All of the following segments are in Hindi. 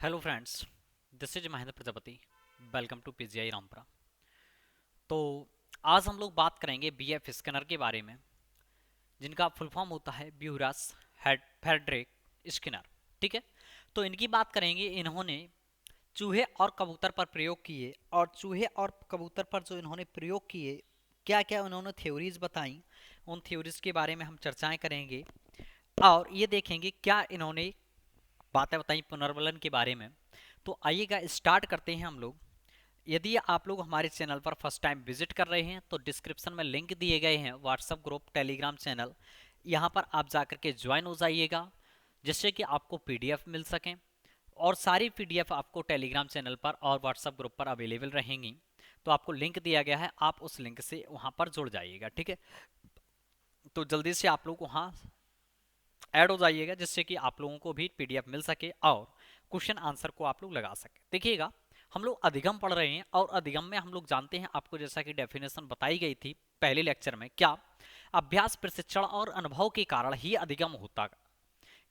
Hello friends, this is Mahendra Prajapati. Welcome to PGI Rampura. तो आज हम लोग बात करेंगे बीएफ स्कैनर के बारे में, जिनका फुल फॉर्म होता है ब्यूरास फेडरिक स्किनर। ठीक है, तो इनकी बात करेंगे। इन्होंने चूहे और कबूतर पर प्रयोग किए, और चूहे और कबूतर पर जो इन्होंने प्रयोग किए, क्या क्या उन्होंने थ्योरीज बताई, उन थ्योरीज के बारे में हम चर्चाएं करेंगे। और ये देखेंगे क्या इन्होंने बातें बताई पुनर्वलन के बारे में। तो आइएगा स्टार्ट करते हैं हम लोग। यदि आप लोग हमारे चैनल पर फर्स्ट टाइम विजिट कर रहे हैं तो डिस्क्रिप्शन में लिंक दिए गए हैं, व्हाट्सएप ग्रुप, टेलीग्राम चैनल। यहाँ पर आप जाकर के ज्वाइन हो जाइएगा, जिससे कि आपको पीडीएफ मिल सकें। और सारी पीडीएफ आपको टेलीग्राम चैनल पर और व्हाट्सएप ग्रुप पर अवेलेबल रहेंगी। तो आपको लिंक दिया गया है, आप उस लिंक से वहाँ पर जुड़ जाइएगा। ठीक है, तो जल्दी से आप लोग वहाँ ऐड हो जाइएगा, जिससे कि आप लोगों को भी पीडीएफ मिल सके और क्वेश्चन आंसर को आप लोग लगा सके। देखिएगा, हम लोग अधिगम पढ़ रहे हैं, और अधिगम में हम लोग जानते हैं, आपको जैसा कि डेफिनेशन बताई गई थी पहले लेक्चर में, क्या अभ्यास, प्रशिक्षण और अनुभव के कारण ही अधिगम होता।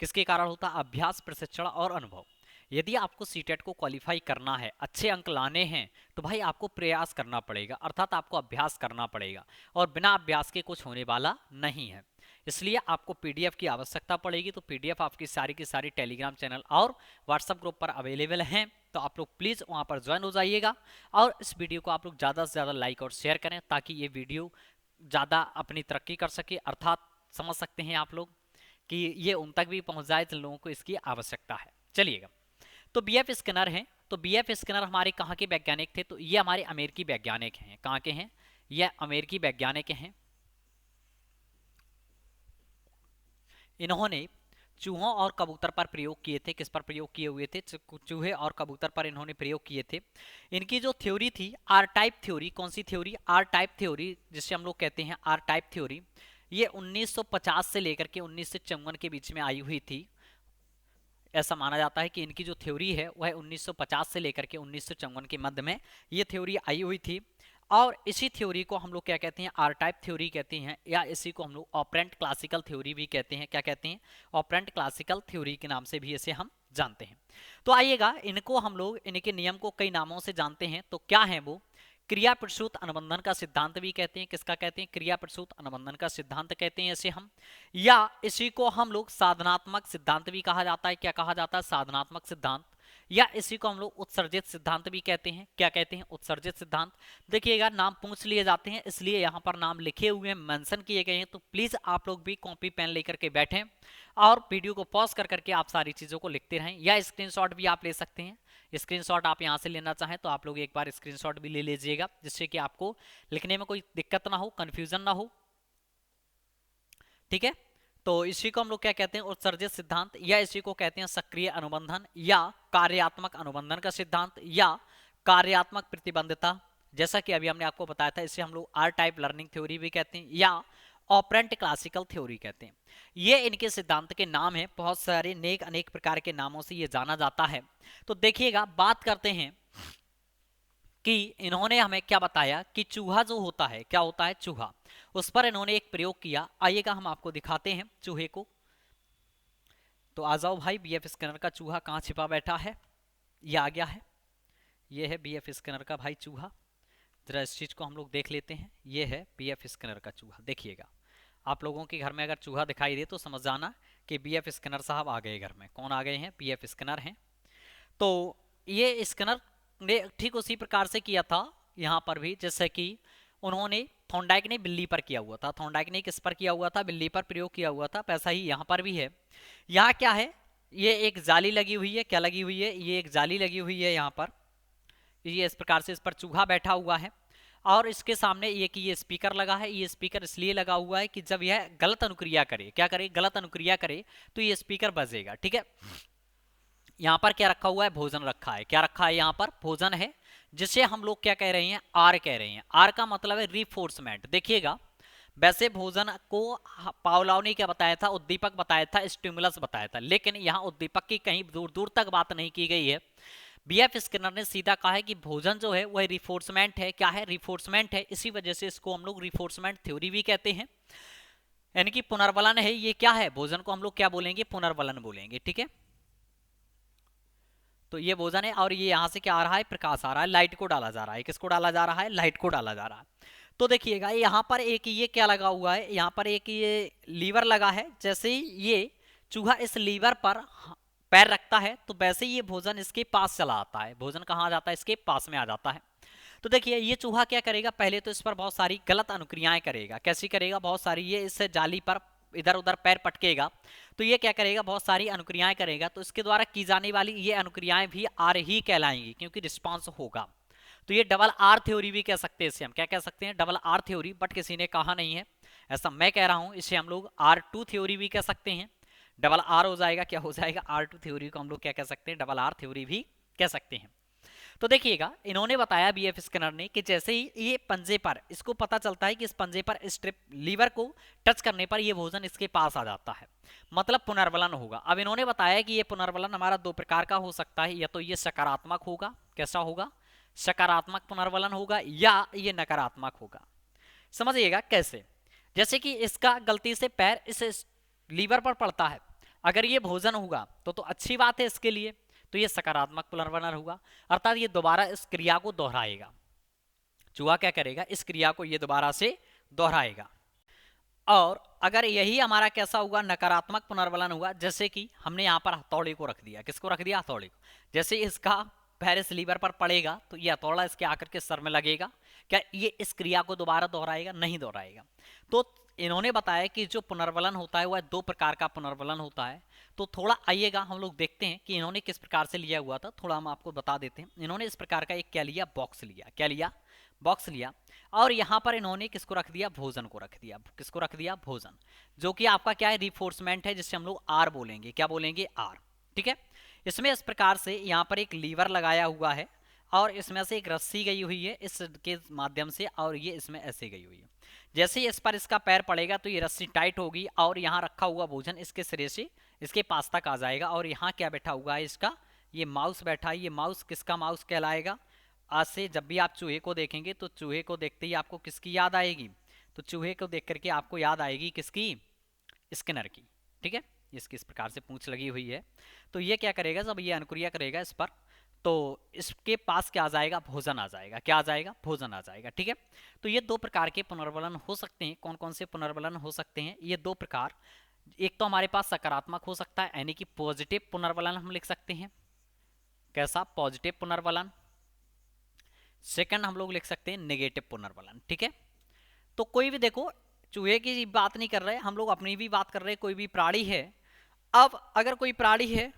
किसके कारण होता? अभ्यास, प्रशिक्षण और अनुभव। यदि आपको सीटेट को क्वालिफाई करना है, अच्छे अंक लाने हैं, तो भाई आपको प्रयास करना पड़ेगा, अर्थात आपको अभ्यास करना पड़ेगा, और बिना अभ्यास के कुछ होने वाला नहीं है। इसलिए आपको पीडीएफ की आवश्यकता पड़ेगी। तो पीडीएफ आपकी सारी की सारी टेलीग्राम चैनल और व्हाट्सएप ग्रुप पर अवेलेबल हैं। तो आप लोग प्लीज़ वहाँ पर ज्वाइन हो जाइएगा, और इस वीडियो को आप लोग ज़्यादा से ज़्यादा लाइक और शेयर करें, ताकि ये वीडियो ज़्यादा अपनी तरक्की कर सके। अर्थात समझ सकते हैं आप लोग कि ये उन तक भी पहुंच जाए जिन लोगों को इसकी आवश्यकता है। चलिएगा, तो बीएफ स्कैनर हैं। तो बीएफ स्कैनर हमारे कहाँ के वैज्ञानिक थे? तो ये हमारे अमेरिकी वैज्ञानिक हैं। कहाँ के हैं? ये अमेरिकी वैज्ञानिक हैं। इन्होंने चूहों और कबूतर पर प्रयोग किए थे। किस पर प्रयोग किए हुए थे? चूहे और कबूतर पर इन्होंने प्रयोग किए थे। इनकी जो थ्योरी थी, आर टाइप थ्योरी। कौन सी थ्योरी? आर टाइप थ्योरी, जिसे हम लोग कहते हैं आर टाइप थ्योरी। ये 1950 से लेकर के 1954 के बीच में आई हुई थी। ऐसा माना जाता है कि इनकी जो थ्योरी है वह 1950 से लेकर के 1954 के मध्य में ये थ्योरी आई हुई थी। और इसी थ्योरी को हम लोग क्या कहते हैं? आर टाइप थ्योरी कहते हैं, या इसी को हम लोग ऑपरेंट क्लासिकल थ्योरी भी कहते हैं। क्या कहते हैं? ऑपरेंट क्लासिकल थ्योरी के नाम से भी इसे हम जानते हैं। तो आइएगा, इनको हम लोग इनके नियम को कई नामों से जानते हैं। तो क्या है वो? क्रिया प्रसूत अनुबंधन का सिद्धांत भी कहते हैं। किसका कहते हैं? क्रिया प्रसूत अनुबंधन का सिद्धांत कहते हैं इसे हम। या इसी को हम लोग साधनात्मक सिद्धांत भी कहा जाता है। क्या कहा जाता है? साधनात्मक सिद्धांत। या इसी को हम लोग उत्सर्जित सिद्धांत भी कहते हैं। क्या कहते हैं? उत्सर्जित सिद्धांत। देखिएगा, नाम पूछ लिए जाते हैं, इसलिए यहाँ पर नाम लिखे हुए हैं, मेंशन किए गए हैं। तो प्लीज आप लोग भी कॉपी पेन लेकर के बैठें, और वीडियो को पॉज कर करके आप सारी चीजों को लिखते रहें, या स्क्रीनशॉट भी आप ले सकते हैं। स्क्रीनशॉट आप यहाँ से लेना चाहें तो आप लोग एक बार स्क्रीनशॉट भी ले लीजिएगा, जिससे कि आपको लिखने में कोई दिक्कत ना हो, कंफ्यूजन ना हो। ठीक है, तो इसी को हम लोग क्या कहते हैं? उत्सर्जित सिद्धांत। या इसी को कहते हैं सक्रिय अनुबंधन, या कार्यात्मक अनुबंधन का सिद्धांत, या कार्यात्मक प्रतिबंधता। जैसा कि अभी हमने आपको बताया था, इसे हम लोग आर टाइप लर्निंग थ्योरी भी कहते हैं, या ऑपरेंट क्लासिकल थ्योरी कहते हैं। ये इनके सिद्धांत के नाम है। बहुत सारे नेक अनेक प्रकार के नामों से ये जाना जाता है। तो देखिएगा, बात करते हैं कि इन्होंने हमें क्या बताया कि चूहा जो होता है, क्या होता है? चूहा। उस पर इन्होंने एक प्रयोग किया। आइएगा, हम आपको दिखाते हैं चूहे को। तो आ जाओ भाई, बीएफ स्कैनर का चूहा कहाँ छिपा बैठा है? ये आ गया है। ये है बीएफ स्कैनर का भाई चूहा। जरा इस चीज को हम लोग देख लेते हैं। ये है बीएफ स्कैनर का चूहा। देखिएगा, आप लोगों के घर में अगर चूहा दिखाई दे तो समझ जाना कि बीएफ स्कैनर साहब आ गए घर में। कौन आ गए हैं? बीएफ स्कैनर हैं। तो ये स्कैनर ने ठीक उसी प्रकार से किया था यहाँ पर भी, जैसे कि उन्होंने थॉर्नडाइक ने बिल्ली पर किया हुआ था। थॉर्नडाइक ने किस पर किया हुआ था? बिल्ली पर प्रयोग किया हुआ था। वैसा ही यहाँ पर भी है। यहाँ क्या है? ये एक जाली लगी हुई है। क्या लगी हुई है? ये एक जाली लगी हुई है यहाँ पर। ये इस प्रकार से इस पर चूहा बैठा हुआ है, और इसके सामने ये स्पीकर लगा है। ये स्पीकर इसलिए लगा हुआ है कि जब यह गलत अनुक्रिया करे, क्या करे? गलत अनुक्रिया करे, तो ये स्पीकर बजेगा। ठीक है, यहाँ पर क्या रखा हुआ है? भोजन रखा है। क्या रखा है? यहाँ पर भोजन है, जिसे हम लोग क्या कह रहे हैं? आर कह रहे हैं। आर का मतलब है रिफोर्समेंट। देखिएगा, वैसे भोजन को पावलोव ने क्या बताया था? उद्दीपक बताया था, स्टिमुलस बताया था। लेकिन यहाँ उद्दीपक की कहीं दूर दूर तक बात नहीं की गई है। बीएफ स्किनर ने सीधा कहा है कि भोजन जो है वह रिफोर्समेंट है। क्या है? रिफोर्समेंट है। इसी वजह से इसको हम लोग रिफोर्समेंट थ्योरी भी कहते हैं, यानी कि पुनर्बलन है। ये क्या है? भोजन को हम लोग क्या बोलेंगे? पुनर्बलन बोलेंगे। ठीक है, तो ये भोजन है, और ये यहाँ से क्या आ रहा है, प्रकाश आ रहा है, लाइट को डाला जा रहा है। किसको डाला जा रहा है, लाइट को डाला जा रहा है। तो देखिएगा यहाँ पर एक ये क्या लगा हुआ है, यहाँ पर एक ये लीवर लगा है। जैसे ही ये चूहा इस लीवर पर पैर रखता है तो वैसे ही ये भोजन इसके पास चला आता है। भोजन कहाँ आ जाता है, इसके पास में आ जाता है। तो देखिए ये चूहा क्या करेगा, पहले तो इस पर बहुत सारी गलत अनुक्रियाएं करेगा। कैसी करेगा, बहुत सारी, ये इस जाली पर इधर उधर पैर पटकेगा तो ये क्या करेगा, बहुत सारी अनुक्रियाएं करेगा। तो इसके द्वारा की जाने वाली ये अनुक्रियाएं भी आर ही कहलाएंगी, क्योंकि रिस्पांस होगा। तो ये डबल आर थ्योरी भी कह सकते हैं, इसे हम क्या कह सकते हैं, डबल आर थ्योरी। बट किसी ने कहा नहीं है, ऐसा मैं कह रहा हूं। इसे हम लोग R2 थ्योरी भी कह सकते हैं। डबल आर हो जाएगा, क्या हो जाएगा, R2 थ्योरी को हम लोग क्या कह सकते हैं, डबल आर थ्योरी भी कह सकते हैं। तो देखिएगा इन्होंने बताया बीएफ स्किनर ने कि जैसे ही ये पंजे पर, इसको पता चलता है कि इस पंजे पर स्ट्रिप लीवर को टच करने पर ये भोजन इसके पास आ जाता है, मतलब पुनर्वलन होगा। अब इन्होंने बताया कि ये पुनर्वलन हमारा दो प्रकार का हो सकता है, या तो ये सकारात्मक होगा, कैसा होगा, सकारात्मक पुनर्वलन होगा, या ये नकारात्मक होगा। समझिएगा कैसे, जैसे कि इसका गलती से पैर इस लीवर पर पड़ता है, अगर ये भोजन होगा तो अच्छी बात है इसके लिए, तो ये सकारात्मक पुनर्वलन होगा, अर्थात ये दोबारा इस क्रिया को दोहराएगा। चूहा क्या करेगा, इस क्रिया को ये दोबारा से दोहराएगा। और अगर यही हमारा कैसा हुआ, नकारात्मक पुनर्वलन हुआ, जैसे कि हमने यहाँ पर हथौड़े को रख दिया, किसको रख दिया, हथौड़े को। जैसे इसका पैर इस लीवर पर पड़ेगा तो ये हथौड़ा इसके आकर के सर में लगेगा, क्या ये इस क्रिया को दोबारा दोहराएगा, नहीं दोहराएगा। तो इन्होंने बताया कि जो पुनर्वलन होता है वह दो प्रकार का पुनर्वलन होता है। तो थोड़ा आइएगा हम लोग देखते हैं कि इन्होंने किस प्रकार से लिया हुआ था, थोड़ा हम आपको बता देते हैं। इन्होंने इस प्रकार का एक क्या लिया, बॉक्स लिया, क्या लिया, बॉक्स लिया, और यहाँ पर इन्होंने किसको रख दिया, भोजन को रख दिया। किसको रख दिया, भोजन, जो कि आपका क्या है, रिफोर्समेंट है, जिससे हम लोग आर बोलेंगे, क्या बोलेंगे, आर। ठीक है, इसमें इस प्रकार से यहाँ पर एक लीवर लगाया हुआ है, और इसमें से एक रस्सी गई हुई है इसके माध्यम से, और ये इसमें ऐसे गई हुई है। जैसे ही इस पर इसका पैर पड़ेगा तो ये रस्सी टाइट होगी, और यहाँ रखा हुआ भोजन इसके सिरे से इसके पास तक आ जाएगा। और यहाँ क्या बैठा हुआ है, इसका ये माउस बैठा है। ये माउस किसका माउस कहलाएगा, आज से जब भी आप चूहे को देखेंगे तो चूहे को देखते ही आपको किसकी याद आएगी, तो चूहे को देख करके आपको याद आएगी किसकी, स्किनर की। ठीक है, इसकी इस प्रकार से पूंछ लगी हुई है। तो ये क्या करेगा, जब ये अनुक्रिया करेगा इस पर, तो इसके पास क्या आ जाएगा, भोजन आ जाएगा, क्या आ जाएगा, भोजन आ जाएगा। ठीक है, तो ये दो प्रकार के पुनर्वलन हो सकते हैं। कौन कौन से पुनर्वलन हो सकते हैं, ये दो प्रकार। एक तो हमारे पास सकारात्मक हो सकता है, यानी कि पॉजिटिव पुनर्वलन हम लिख सकते हैं, कैसा, पॉजिटिव पुनर्वलन। सेकंड हम लोग लिख सकते हैं नेगेटिव पुनर्वलन। ठीक है, तो कोई भी देखो, चूहे की बात नहीं कर रहे हम लोग, अपनी भी बात कर रहे हैं। कोई भी प्राणी है, अब अगर कोई प्राणी है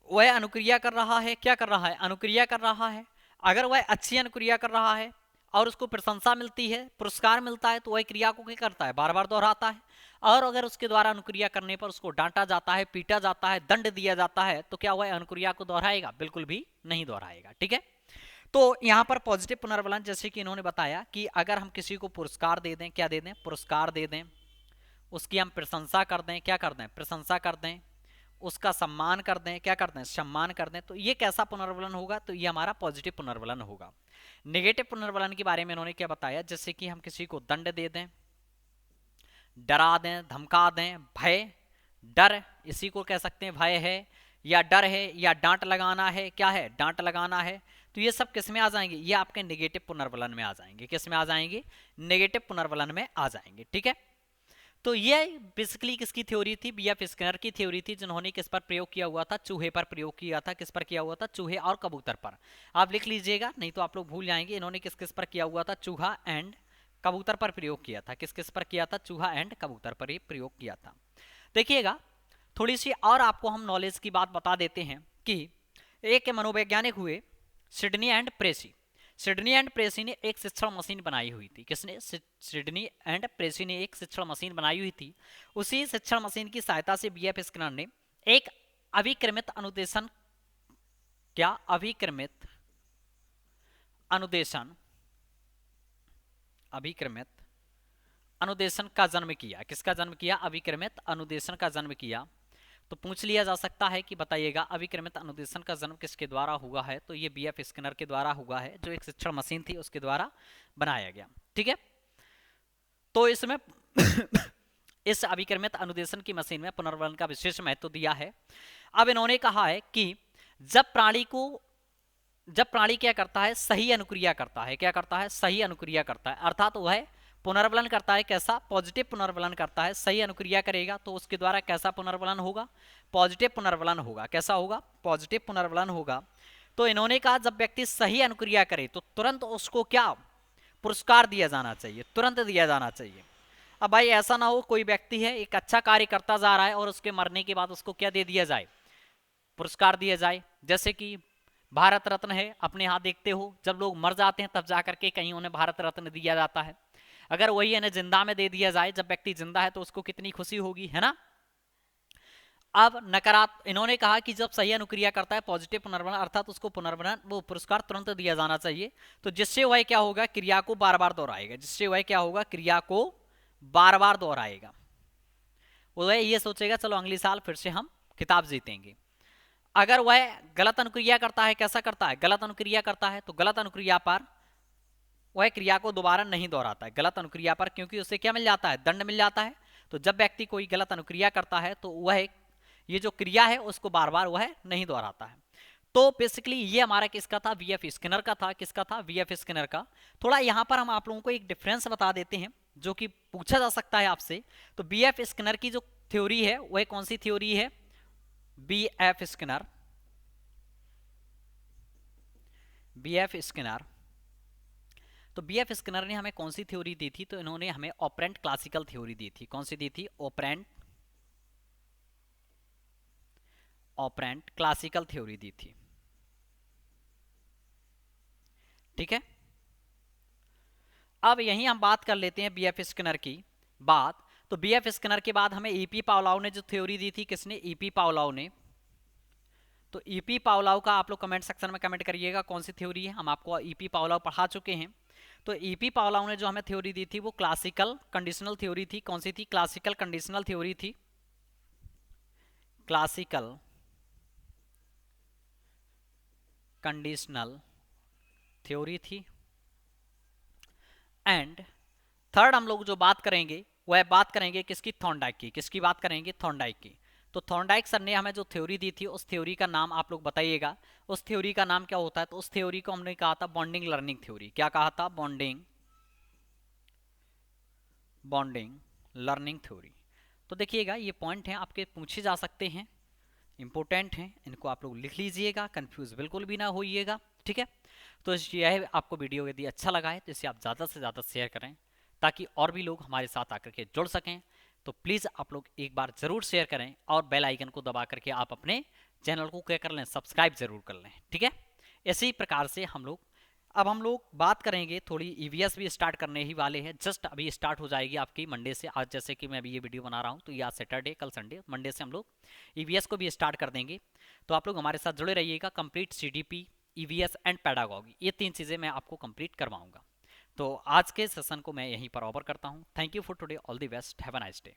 वह अनुक्रिया कर रहा है, क्या कर रहा है, अनुक्रिया कर रहा है। अगर वह अच्छी अनुक्रिया कर रहा है और उसको प्रशंसा मिलती है, पुरस्कार मिलता है, तो वह क्रिया को क्या करता है, बार बार दोहराता है। और अगर उसके द्वारा अनुक्रिया करने पर उसको डांटा जाता है, पीटा जाता है, दंड दिया जाता है, तो क्या वह अनुक्रिया को दोहराएगा, बिल्कुल भी नहीं दोहराएगा। ठीक है, तो यहाँ पर पॉजिटिव पुनर्वलन, जैसे कि इन्होंने बताया कि अगर हम किसी को पुरस्कार दे दें, क्या दे दें, पुरस्कार दे दें, उसकी हम प्रशंसा कर दें, क्या कर दें, प्रशंसा कर दें, उसका सम्मान कर दें, क्या कर दें, सम्मान कर दें, तो ये कैसा पुनर्वलन होगा, तो ये हमारा पॉजिटिव पुनर्वलन होगा। नेगेटिव पुनर्वलन के बारे में इन्होंने क्या बताया, जैसे कि हम किसी को दंड दे दें, डरा दें, धमका दें, भय, डर, इसी को कह सकते हैं भय है, या डर है, या डांट लगाना है, क्या है, डांट लगाना है। तो ये सब किस में आ जाएंगे, ये आपके नेगेटिव पुनर्वलन में आ जाएंगे। किस में आ जाएंगे, नेगेटिव पुनर्वलन में आ जाएंगे। ठीक है, तो ये बेसिकली किसकी थ्योरी थी, बीएफ स्किनर की थ्योरी थी, जिन्होंने किस पर प्रयोग किया हुआ था, चूहे पर प्रयोग किया था। किस पर किया हुआ था, चूहे और कबूतर पर। आप लिख लीजिएगा, नहीं तो आप लोग भूल जाएंगे। इन्होंने किस किस पर किया हुआ था, चूहा एंड कबूतर पर प्रयोग किया था। किस किस पर किया था, चूहा एंड कबूतर पर ही प्रयोग किया था। देखिएगा थोड़ी सी और आपको हम नॉलेज की बात बता देते हैं कि एक मनोवैज्ञानिक हुए, सिडनी एंड प्रेसी। सिडनी एंड प्रेसी ने एक शिक्षण मशीन बनाई हुई थी। किसने, सिडनी एंड प्रेसी ने एक शिक्षण मशीन बनाई हुई थी। उसी शिक्षण मशीन की सहायता से बीएफ स्किनर ने एक अभिक्रमित अनुदेशन, क्या, अभिक्रमित अनुदेशन, अभिक्रमित अनुदेशन का जन्म किया। किसका जन्म किया, अभिक्रमित अनुदेशन का जन्म किया। तो पूछ लिया जा सकता है कि बताइएगा अभिक्रमित अनुदेशन का जन्म किसके द्वारा हुआ है, तो ये बीएफ स्किनर के द्वारा हुआ है, जो एक शिक्षण मशीन थी उसके द्वारा बनाया गया। ठीक है, तो इसमें इस अभिक्रमित अनुदेशन की मशीन में पुनर्वलन का विशेष महत्व दिया है। अब इन्होंने कहा है कि जब प्राणी क्या करता है, सही अनुक्रिया करता है, क्या करता है, सही अनुक्रिया करता है, अर्थात वह पुनर्वलन करता है, कैसा, पॉजिटिव पुनर्वलन करता है। सही अनुक्रिया करेगा तो उसके द्वारा कैसा पुनर्वलन होगा, पॉजिटिव पुनर्वलन होगा। कैसा होगा, पॉजिटिव पुनर्वलन होगा। तो इन्होंने कहा जब व्यक्ति सही अनुक्रिया करे तो तुरंत उसको क्या पुरस्कार दिया जाना चाहिए, तुरंत दिया जाना चाहिए। अब भाई ऐसा ना हो कोई व्यक्ति है एक अच्छा कार्य करता जा रहा है और उसके मरने के बाद उसको क्या दे दिया जाए, पुरस्कार दिया जाए। जैसे कि भारत रत्न है, अपने यहाँ देखते हो जब लोग मर जाते हैं तब जाकर के कहीं उन्हें भारत रत्न दिया जाता है। अगर वही इन्हें जिंदा में दे दिया जाए, जब व्यक्ति जिंदा है तो उसको कितनी खुशी होगी, है ना। अब नकारात्मक, इन्होंने कहा कि जब सही अनुक्रिया करता है पॉजिटिव पुनर्वलन, अर्थात उसको पुनर्वलन वो पुरस्कार तुरंत दिया जाना चाहिए। तो जिससे वह क्या होगा, क्रिया को बार बार दोहराएगा, जिससे वह क्या होगा, क्रिया को बार बार दोहराएगा। वह ये सोचेगा चलो अगले साल फिर से हम खिताब जीतेंगे। अगर वह गलत अनुक्रिया करता है, कैसा करता है, गलत अनुक्रिया करता है, तो गलत अनुक्रिया पर वह क्रिया को दोबारा नहीं दोहराता है, गलत अनुक्रिया पर, क्योंकि उसे क्या मिल जाता है, दंड मिल जाता है। तो जब व्यक्ति कोई गलत अनुक्रिया करता है तो वह ये जो क्रिया है उसको बार बार वह नहीं दोहराता है। तो बेसिकली ये हमारा किसका था, वीएफ स्किनर का था। किसका था, वीएफ स्किनर का। थोड़ा यहाँ पर हम आप लोगों को एक डिफरेंस बता देते हैं जो कि पूछा जा सकता है आपसे। तो बीएफ स्किनर की जो थ्योरी है वह कौन सी थ्योरी है, बीएफ स्किनर, बीएफ स्किनर। तो बीएफ स्किनर ने हमें कौन सी थ्योरी दी थी, तो इन्होंने हमें ऑपरेंट क्लासिकल थ्योरी दी थी। कौन सी दी थी, ऑपरेंट क्लासिकल थ्योरी दी थी। ठीक है, अब यहीं हम बात कर लेते हैं बीएफ स्किनर की बात। तो बीएफ स्किनर के बाद हमें ईपी पावलोव ने जो थ्योरी दी थी, किसने, ईपी पावलोव ने। तो ईपी पावलोव का आप लोग कमेंट सेक्शन में कमेंट करिएगा कौन सी थ्योरी है, हम आपको ईपी पावलोव पढ़ा चुके हैं। तो ईपी पावलोव ने जो हमें थ्योरी दी थी वो क्लासिकल कंडीशनल थ्योरी थी। कौन सी थी, क्लासिकल कंडीशनल थ्योरी थी, क्लासिकल कंडीशनल थ्योरी थी। एंड थर्ड हम लोग जो बात करेंगे वह बात करेंगे किसकी, थॉर्नडाइक की। किसकी बात करेंगे, थॉर्नडाइक की। तो थॉर्नडाइक सर ने हमें जो थ्योरी दी थी उस थ्योरी का नाम आप लोग बताइएगा, उस थ्योरी का नाम क्या होता है। तो उस थ्योरी को हमने कहा था बॉन्डिंग लर्निंग थ्योरी। क्या कहा था, बॉन्डिंग लर्निंग थ्योरी। तो देखिएगा ये पॉइंट हैं आपके पूछे जा सकते हैं, इंपॉर्टेंट हैं, इनको आप लोग लिख लीजिएगा, कंफ्यूज बिल्कुल भी ना होइएगा। ठीक है, तो यह आपको वीडियो यदि अच्छा लगा है तो इसे आप ज़्यादा से ज़्यादा शेयर करें ताकि और भी लोग हमारे साथ आकर के जुड़ सकें। तो प्लीज़ आप लोग एक बार ज़रूर शेयर करें और बेल आइकन को दबा करके आप अपने चैनल को क्या कर लें, सब्सक्राइब जरूर कर लें। ठीक है, इसी प्रकार से हम लोग बात करेंगे, थोड़ी ईवीएस भी स्टार्ट करने ही वाले हैं, जस्ट अभी स्टार्ट हो जाएगी आपकी मंडे से। आज जैसे कि मैं अभी ये वीडियो बना रहा हूँ तो ये आज सैटरडे, कल संडे, मंडे से हम लोग ईवीएस को भी स्टार्ट कर देंगे। तो आप लोग हमारे साथ जुड़े रहिएगा। Complete CDP, EVS and pedagogy, ये 3 चीज़ें मैं आपको कंप्लीट करवाऊंगा। तो आज के सेशन को मैं यहीं पर ओवर करता हूँ। Thank you for today, all the best, have a nice day.